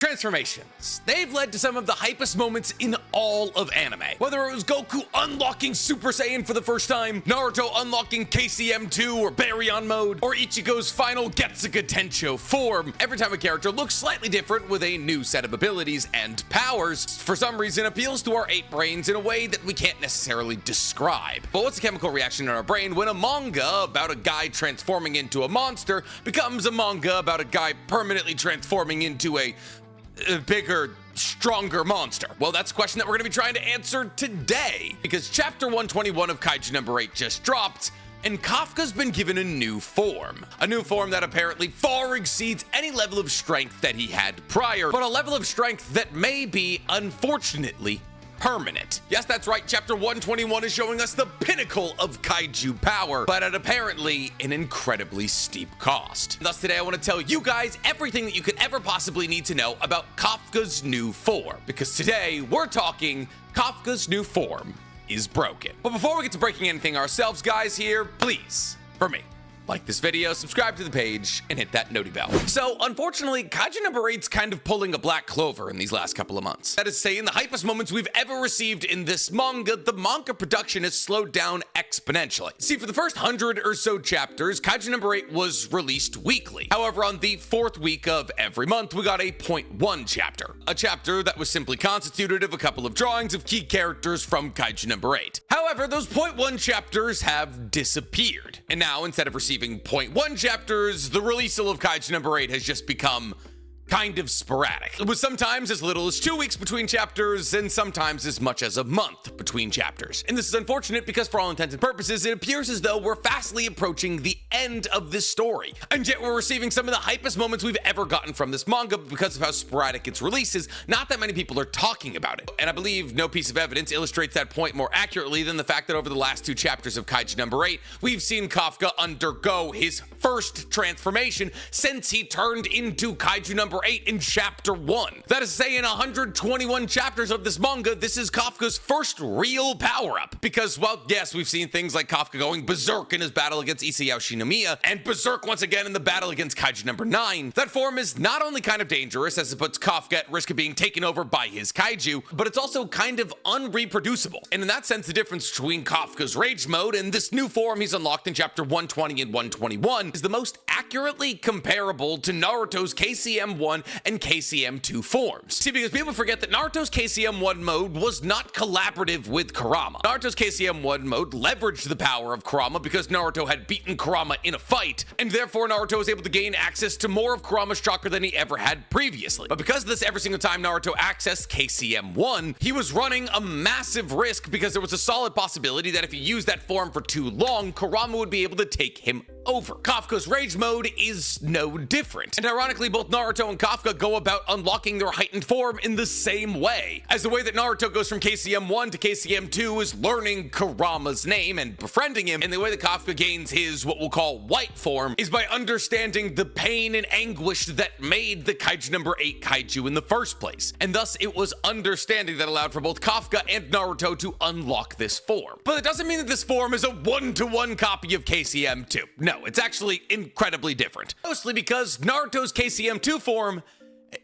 Transformations. They've led to some of the hypest moments in all of anime. Whether it was Goku unlocking Super Saiyan for the first time, Naruto unlocking KCM2 or Baryon mode, or Ichigo's final Getsuga Tensho form, every time a character looks slightly different with a new set of abilities and powers, for some reason appeals to our ape brains in a way that we can't necessarily describe. But what's the chemical reaction in our brain when a manga about a guy transforming into a monster becomes a manga about a guy permanently transforming into a bigger, stronger monster? Well, that's a question that we're going to be trying to answer today, because chapter 121 of Kaiju number 8 just dropped, and Kafka's been given a new form. A new form that apparently far exceeds any level of strength that he had prior, but a level of strength that may be, unfortunately, permanent. Yes, that's right, chapter 121 is showing us the pinnacle of kaiju power, but at apparently an incredibly steep cost. Thus today I want to tell you guys everything that you could ever possibly need to know about Kafka's new form, because today we're talking Kafka's new form is broken. But before we get to breaking anything ourselves, guys, here, please, for me, like this video, subscribe to the page, and hit that noti bell. So, unfortunately, Kaiju number 8's kind of pulling a Black Clover in these last couple of months. That is to say, in the hypest moments we've ever received in this manga, the manga production has slowed down exponentially. See, for the first 100 or so chapters, Kaiju number 8 was released weekly. However, on the 4th week of every month, we got a .1 chapter. A chapter that was simply constituted of a couple of drawings of key characters from Kaiju number 8. However, those .1 chapters have disappeared. And now, instead of receiving .1 chapters, the release of Kaiju number 8 has just become kind of sporadic, with sometimes as little as 2 weeks between chapters and sometimes as much as a month between chapters. And this is unfortunate because for all intents and purposes, it appears as though we're fastly approaching the end of this story. And yet we're receiving some of the hypest moments we've ever gotten from this manga, but because of how sporadic its release is, not that many people are talking about it. And I believe no piece of evidence illustrates that point more accurately than the fact that over the last 2 chapters of Kaiju number 8, we've seen Kafka undergo his first transformation since he turned into Kaiju number 8 in chapter 1. That is to say, in 121 chapters of this manga, this is Kafka's first real power-up. Because, well, yes, we've seen things like Kafka going berserk in his battle against Isayao Shinomiya, and berserk once again in the battle against Kaiju number 9. That form is not only kind of dangerous, as it puts Kafka at risk of being taken over by his kaiju, but it's also kind of unreproducible. And in that sense, the difference between Kafka's rage mode and this new form he's unlocked in chapter 120 and 121 is the most accurately comparable to Naruto's KCM1 and KCM2 forms. See, because people forget that Naruto's KCM1 mode was not collaborative with Kurama. Naruto's KCM1 mode leveraged the power of Kurama because Naruto had beaten Kurama in a fight, and therefore Naruto was able to gain access to more of Kurama's chakra than he ever had previously. But because of this, every single time Naruto accessed KCM1, he was running a massive risk because there was a solid possibility that if he used that form for too long, Kurama would be able to take him over. Kafka's rage mode is no different. And ironically, both Naruto and Kafka go about unlocking their heightened form in the same way. As the way that Naruto goes from KCM1 to KCM2 is learning Kurama's name and befriending him, and the way that Kafka gains his what we'll call white form is by understanding the pain and anguish that made the Kaiju number 8 kaiju in the first place. And thus it was understanding that allowed for both Kafka and Naruto to unlock this form. But it doesn't mean that this form is a one-to-one copy of KCM2. No, it's actually incredibly different. Mostly because Naruto's KCM2 form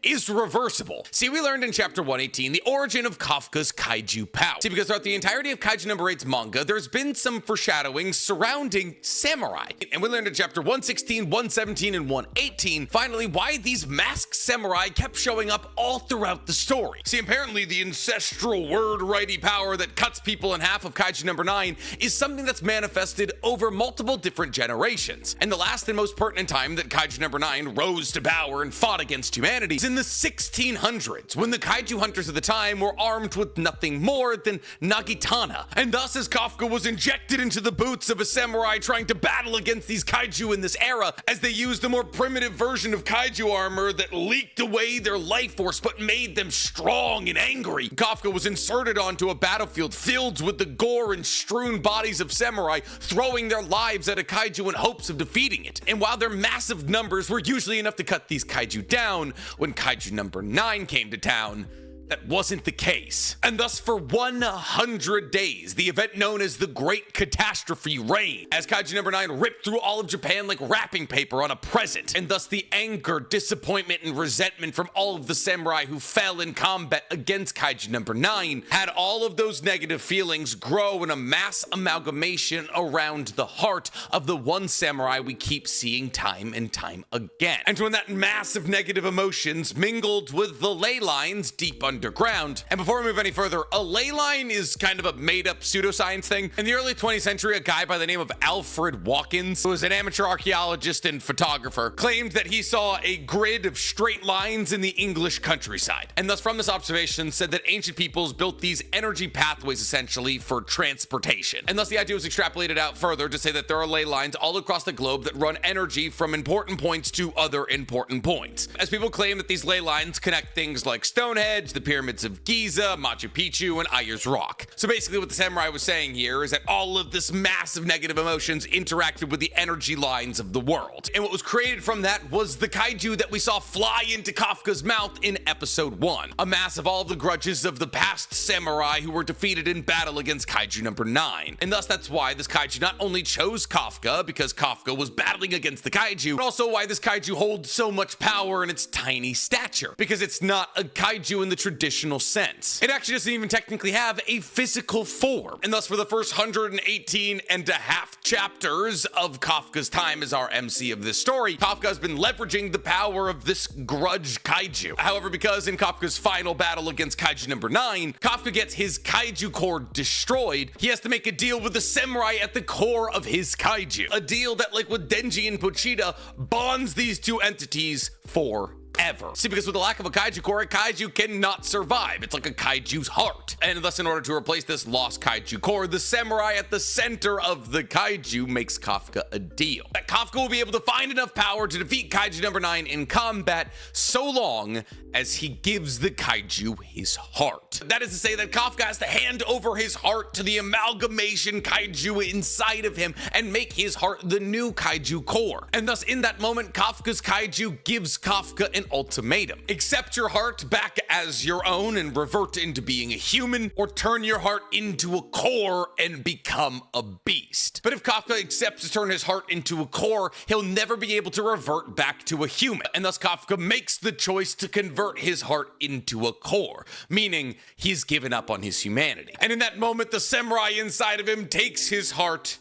is reversible. See, we learned in chapter 118 the origin of Kafka's kaiju power. See, because throughout the entirety of Kaiju number 8's manga, there's been some foreshadowing surrounding samurai. And we learned in chapter 116, 117, and 118, finally, why these masked samurai kept showing up all throughout the story. See, apparently the ancestral word-righty power that cuts people in half of Kaiju number 9 is something that's manifested over multiple different generations. And the last and most pertinent time that Kaiju number 9 rose to power and fought against humanity in the 1600s, when the kaiju hunters of the time were armed with nothing more than nagitana. And thus, as Kafka was injected into the boots of a samurai trying to battle against these kaiju in this era, as they used a more primitive version of kaiju armor that leaked away their life force but made them strong and angry, Kafka was inserted onto a battlefield filled with the gore and strewn bodies of samurai throwing their lives at a kaiju in hopes of defeating it. And while their massive numbers were usually enough to cut these kaiju down, when Kaiju number 9 came to town, that wasn't the case. And thus for 100 days, the event known as the Great Catastrophe reigned, as Kaiju number 9 ripped through all of Japan like wrapping paper on a present. And thus the anger, disappointment, and resentment from all of the samurai who fell in combat against Kaiju number 9 had all of those negative feelings grow in a mass amalgamation around the heart of the one samurai we keep seeing time and time again. And when that massive negative emotions mingled with the ley lines deep underground. And before we move any further, a ley line is kind of a made-up pseudoscience thing. In the early 20th century, a guy by the name of Alfred Watkins, who was an amateur archaeologist and photographer, claimed that he saw a grid of straight lines in the English countryside. And thus from this observation said that ancient peoples built these energy pathways essentially for transportation. And thus the idea was extrapolated out further to say that there are ley lines all across the globe that run energy from important points to other important points. As people claim that these ley lines connect things like Stonehenge, the pyramids of Giza, Machu Picchu, and Ayers Rock. So basically what the samurai was saying here is that all of this massive negative emotions interacted with the energy lines of the world. And what was created from that was the kaiju that we saw fly into Kafka's mouth in episode 1. A mass of all the grudges of the past samurai who were defeated in battle against Kaiju number 9. And thus that's why this kaiju not only chose Kafka, because Kafka was battling against the kaiju, but also why this kaiju holds so much power in its tiny stature, because it's not a kaiju in the traditional sense. It actually doesn't even technically have a physical form. And thus for the first 118 and a half chapters of Kafka's time as our MC of this story, Kafka has been leveraging the power of this Grudge Kaiju. However, because in Kafka's final battle against Kaiju number 9, Kafka gets his kaiju core destroyed, he has to make a deal with the samurai at the core of his kaiju. A deal that, like with Denji and Pochita, bonds these two entities forever. See, because with the lack of a kaiju core, a kaiju cannot survive. It's like a kaiju's heart. And thus, in order to replace this lost kaiju core, the samurai at the center of the kaiju makes Kafka a deal. That Kafka will be able to find enough power to defeat Kaiju number 9 in combat so long as he gives the kaiju his heart. That is to say that Kafka has to hand over his heart to the amalgamation kaiju inside of him and make his heart the new kaiju core. And thus, in that moment, Kafka's kaiju gives Kafka an ultimatum. Accept your heart back as your own and revert into being a human, or turn your heart into a core and become a beast. But if Kafka accepts to turn his heart into a core, he'll never be able to revert back to a human. And thus Kafka makes the choice to convert his heart into a core, meaning he's given up on his humanity. And in that moment, the samurai inside of him takes his heart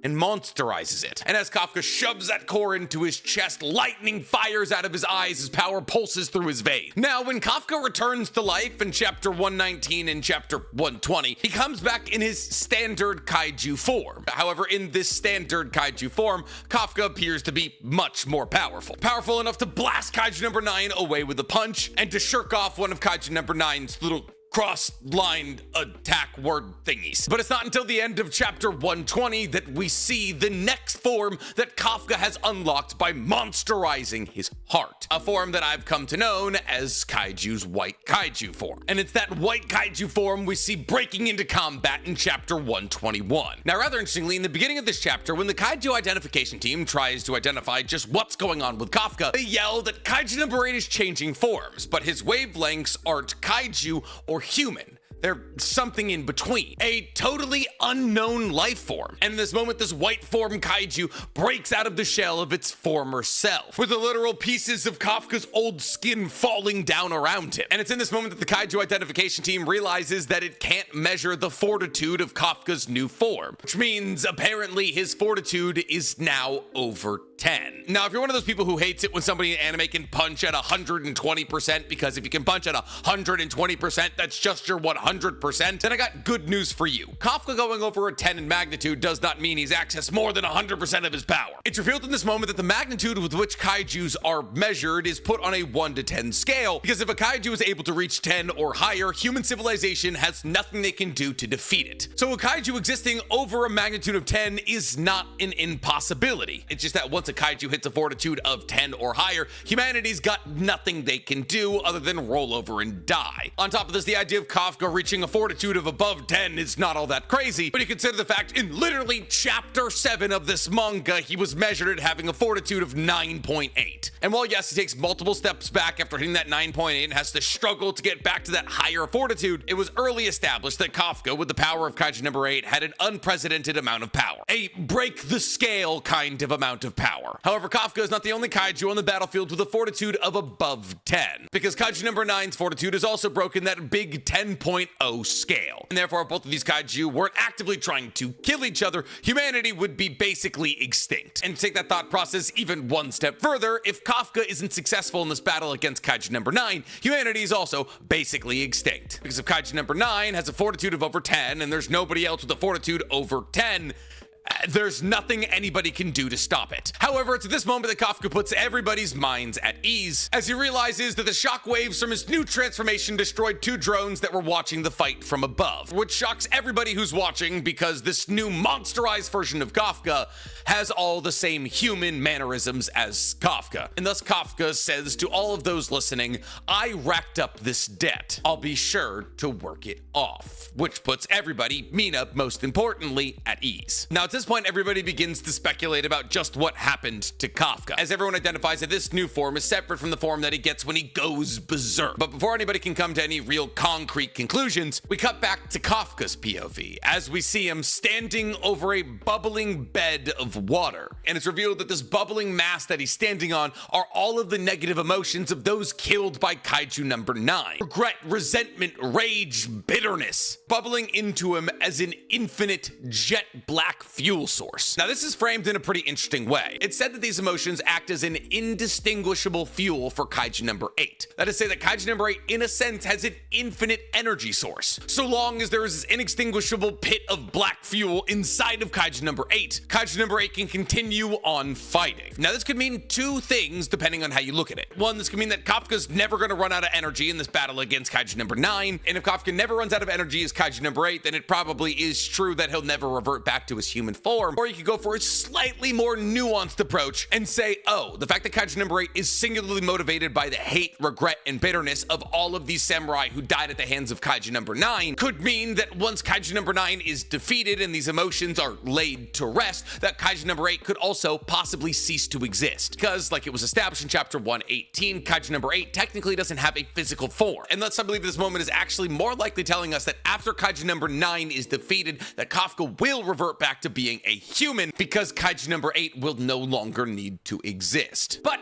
and monsterizes it. And as Kafka shoves that core into his chest, lightning fires out of his eyes as power pulses through his veins. Now, when Kafka returns to life in chapter 119 and chapter 120, he comes back in his standard kaiju form. However, in this standard kaiju form, Kafka appears to be much more powerful. Powerful enough to blast Kaiju number 9 away with a punch, and to shirk off one of Kaiju number 9's little cross-lined attack word thingies. But it's not until the end of chapter 120 that we see the next form that Kafka has unlocked by monsterizing his heart. A form that I've come to know as Kaiju's White Kaiju form. And it's that White Kaiju form we see breaking into combat in chapter 121. Now, rather interestingly, in the beginning of this chapter, when the Kaiju identification team tries to identify just what's going on with Kafka, they yell that Kaiju number 8 is changing forms, but his wavelengths aren't Kaiju or human. They're something in between, a totally unknown life form. And in this moment, this white form kaiju breaks out of the shell of its former self, with the literal pieces of Kafka's old skin falling down around him. And it's in this moment that the kaiju identification team realizes that it can't measure the fortitude of Kafka's new form, which means apparently his fortitude is now over 10. Now, if you're one of those people who hates it when somebody in anime can punch at 120%, because if you can punch at 120%, that's just your 100%, then I got good news for you. Kafka going over a 10 in magnitude does not mean he's accessed more than 100% of his power. It's revealed in this moment that the magnitude with which kaijus are measured is put on a 1 to 10 scale, because if a kaiju is able to reach 10 or higher, human civilization has nothing they can do to defeat it. So a kaiju existing over a magnitude of 10 is not an impossibility. It's just that once a a kaiju hits a fortitude of 10 or higher, humanity's got nothing they can do other than roll over and die. On top of this, the idea of Kafka reaching a fortitude of above 10 is not all that crazy, but you consider the fact in literally chapter 7 of this manga, he was measured at having a fortitude of 9.8. And while yes, he takes multiple steps back after hitting that 9.8 and has to struggle to get back to that higher fortitude, it was early established that Kafka, with the power of kaiju number 8, had an unprecedented amount of power. A break the scale kind of amount of power. However, Kafka is not the only kaiju on the battlefield with a fortitude of above 10, because kaiju number 9's fortitude is also broken that big 10.0 scale. And therefore, if both of these kaiju weren't actively trying to kill each other, humanity would be basically extinct. And to take that thought process even one step further, if Kafka isn't successful in this battle against kaiju number 9, humanity is also basically extinct. Because if kaiju number 9 has a fortitude of over 10 and there's nobody else with a fortitude over 10, there's nothing anybody can do to stop it. However, it's at this moment that Kafka puts everybody's minds at ease, as he realizes that the shockwaves from his new transformation destroyed 2 drones that were watching the fight from above, which shocks everybody who's watching because this new monsterized version of Kafka has all the same human mannerisms as Kafka. And thus Kafka says to all of those listening, I racked up this debt. I'll be sure to work it off. Which puts everybody, Mina most importantly, at ease. Now, at this point, everybody begins to speculate about just what happened to Kafka, as everyone identifies that this new form is separate from the form that he gets when he goes berserk. But before anybody can come to any real concrete conclusions, we cut back to Kafka's POV, as we see him standing over a bubbling bed of water. And it's revealed that this bubbling mass that he's standing on are all of the negative emotions of those killed by kaiju number 9. Regret, resentment, rage, bitterness, bubbling into him as an infinite jet black fuel source. Now, this is framed in a pretty interesting way. It's said that these emotions act as an indistinguishable fuel for kaiju number 8. That is to say that kaiju number 8, in a sense, has an infinite energy source. So long as there is this inextinguishable pit of black fuel inside of kaiju number 8, kaiju number 8 can continue on fighting. Now, this could mean 2 things depending on how you look at it. One, this could mean that Kafka's never going to run out of energy in this battle against kaiju number 9, and if Kafka never runs out of energy as kaiju number 8, then it probably is true that he'll never revert back to his human form. Or you could go for a slightly more nuanced approach and say, oh, the fact that kaiju number 8 is singularly motivated by the hate, regret, and bitterness of all of these samurai who died at the hands of kaiju number 9 could mean that once kaiju number 9 is defeated and these emotions are laid to rest, that kaiju number 8 could also possibly cease to exist. Because, like it was established in chapter 118, kaiju number 8 technically doesn't have a physical form. And thus I believe this moment is actually more likely telling us that after kaiju number 9 is defeated, that Kafka will revert back to being a human because kaiju number 8 will no longer need to exist. But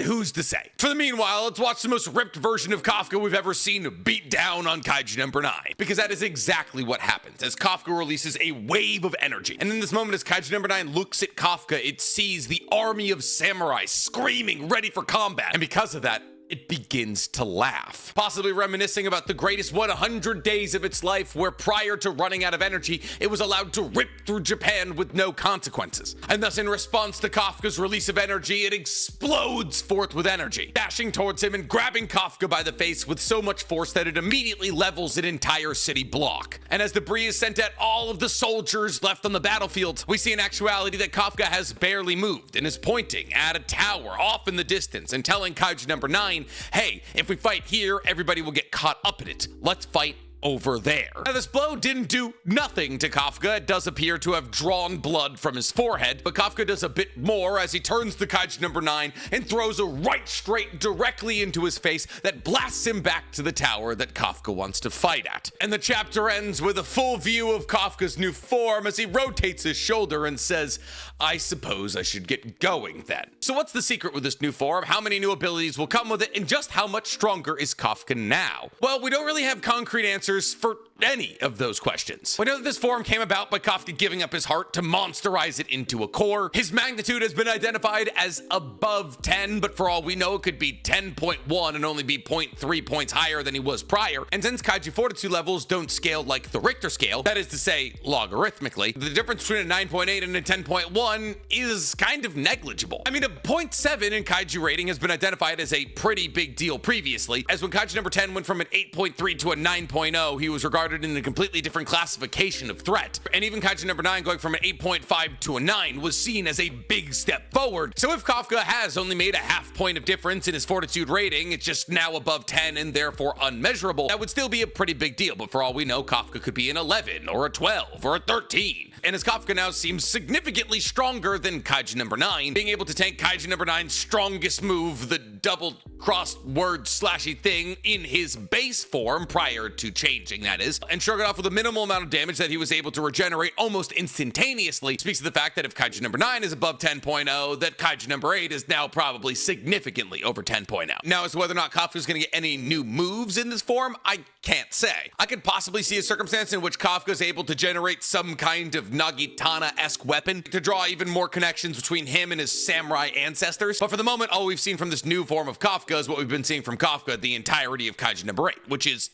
who's to say? For the meanwhile, let's watch the most ripped version of Kafka we've ever seen beat down on kaiju number 9, because that is exactly what happens as Kafka releases a wave of energy. And in this moment, as kaiju number 9 looks at Kafka, it sees the army of samurai screaming, ready for combat. And because of that, it begins to laugh, possibly reminiscing about the greatest 100 days of its life, where prior to running out of energy, it was allowed to rip through Japan with no consequences. And thus, in response to Kafka's release of energy, it explodes forth with energy, dashing towards him and grabbing Kafka by the face with so much force that it immediately levels an entire city block. And as debris is sent at all of the soldiers left on the battlefield, we see in actuality that Kafka has barely moved and is pointing at a tower off in the distance and telling kaiju number 9, hey, if we fight here, everybody will get caught up in it. Let's fight over there. Now, this blow didn't do nothing to Kafka. It does appear to have drawn blood from his forehead, but Kafka does a bit more as he turns to kaiju number 9 and throws a right straight directly into his face that blasts him back to the tower that Kafka wants to fight at. And the chapter ends with a full view of Kafka's new form as he rotates his shoulder and says, I suppose I should get going then. So what's the secret with this new form? How many new abilities will come with it? And just how much stronger is Kafka now? Well, we don't really have concrete answers for any of those questions. We know that this form came about by Kafka giving up his heart to monsterize it into a core. His magnitude has been identified as above 10, but for all we know, it could be 10.1 and only be 0.3 points higher than he was prior. And since kaiju fortitude levels don't scale like the Richter scale, that is to say, logarithmically, the difference between a 9.8 and a 10.1 is kind of negligible. I mean, a But 0.7 in kaiju rating has been identified as a pretty big deal previously, as when kaiju number 10 went from an 8.3 to a 9.0, he was regarded in a completely different classification of threat. And even kaiju number 9 going from an 8.5 to a 9 was seen as a big step forward. So if Kafka has only made a half point of difference in his Fortitude rating, it's just now above 10 and therefore unmeasurable, that would still be a pretty big deal. But for all we know, Kafka could be an 11 or a 12 or a 13. And as Kafka now seems significantly stronger than kaiju number 9, being able to tank kaiju number 9's strongest move, the double crossword slashy thing, in his base form prior to changing, that is, and shrug it off with a minimal amount of damage that he was able to regenerate almost instantaneously, speaks to the fact that if kaiju number 9 is above 10.0, that kaiju number 8 is now probably significantly over 10.0. Now, as to whether or not Kafka is going to get any new moves in this form, I can't say. I could possibly see a circumstance in which Kafka is able to generate some kind of Nagitana-esque weapon to draw even more connections between him and his samurai ancestors. But for the moment, all we've seen from this new form of Kafka is what we've been seeing from Kafka the entirety of kaiju number 8, which is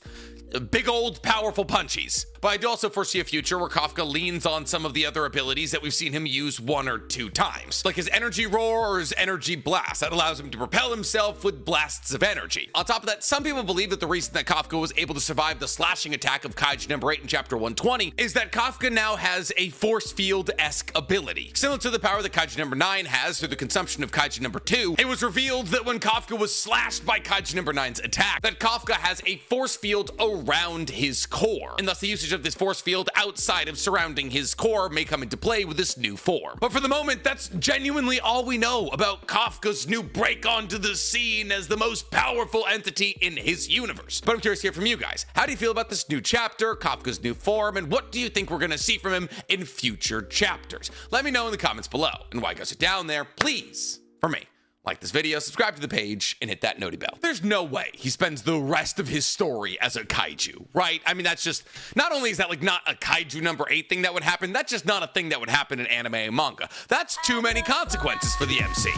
big old powerful punchies. But I do also foresee a future where Kafka leans on some of the other abilities that we've seen him use 1 or 2 times, like his energy roar or his energy blast that allows him to propel himself with blasts of energy. On top of that, some people believe that the reason that Kafka was able to survive the slashing attack of kaiju number 8 in chapter 120 is that Kafka now has a force field-esque ability. Similar to the power that kaiju number 9 has through the consumption of kaiju number 2, it was revealed that when Kafka was slashed by kaiju number 9's attack, that Kafka has a force field around his core, and thus the usage of this force field outside of surrounding his core may come into play with this new form. But for the moment, that's genuinely all we know about Kafka's new break onto the scene as the most powerful entity in his universe. But I'm curious to hear from you guys. How do you feel about this new chapter, Kafka's new form, and what do you think we're going to see from him in future chapters? Let me know in the comments below. And while you guys are down there, please, for me, like this video, subscribe to the page, and hit that noti bell. There's no way he spends the rest of his story as a kaiju, right? I mean, that's just, not only is that like not a kaiju number 8 thing that would happen, that's just not a thing that would happen in anime and manga. That's too many consequences for the MC.